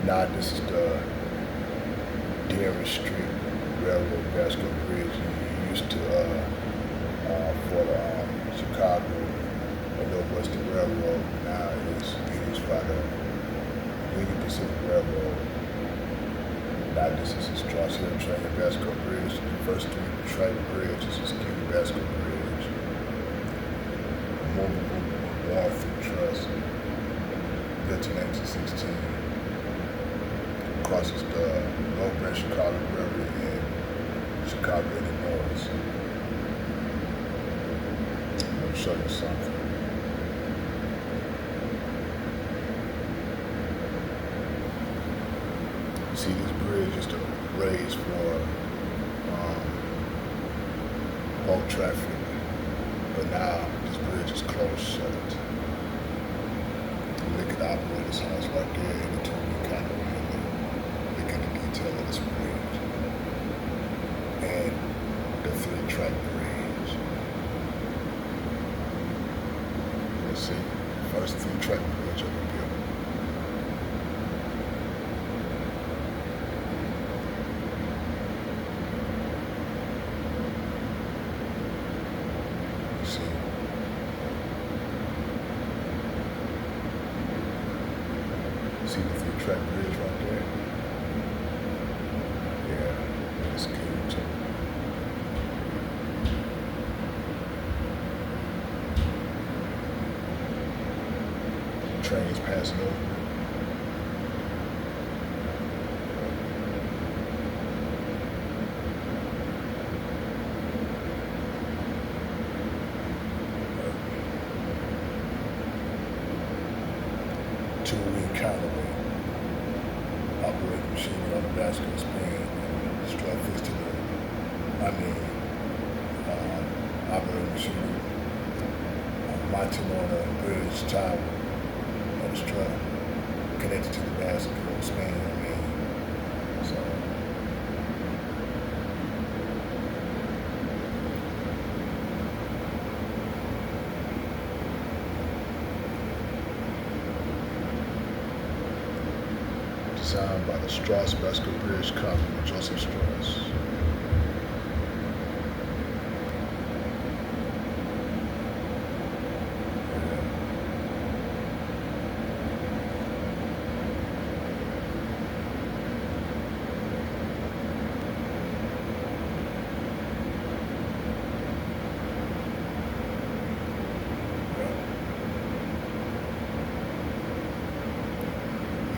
Now this is the Dearest Street Railroad Bascule Bridge. You used to for the Chicago and Northwestern Railroad. Now it's used by the Union Pacific Railroad. Now this is the Strauss Hill Train Bascule Bridge. The first three train bridges is Skinny Bascule Bridge. Movable Warfield Truss, built in 1916. Crosses the North Branch Chicago River in Chicago, Illinois. Let me show you something. See, this bridge is to raise for boat traffic, but now this bridge is closed shut. Look at the operator's house right there in the Tony kind of window. Look at the detail of this bridge and the three-track bridge. Let's see, first three-track bridge ever built. See. See the three-track bridge right there? Yeah, that's good too. Trains passing over. Two-wheel Callaway operating machinery on the Bascule span, strut fixed to the, operating machinery mounted on a bridge tower of the strut connected to the Bascule span, so. Designed by the Strauss Bascule Bridge Company, Joseph Strauss.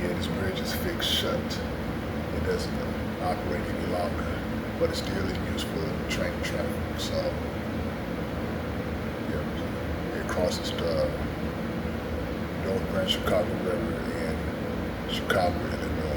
This bridge is fixed shut. It doesn't operate any longer, but it's still in use for train traffic. So, yeah, it crosses the North Branch Chicago River in Chicago, Illinois.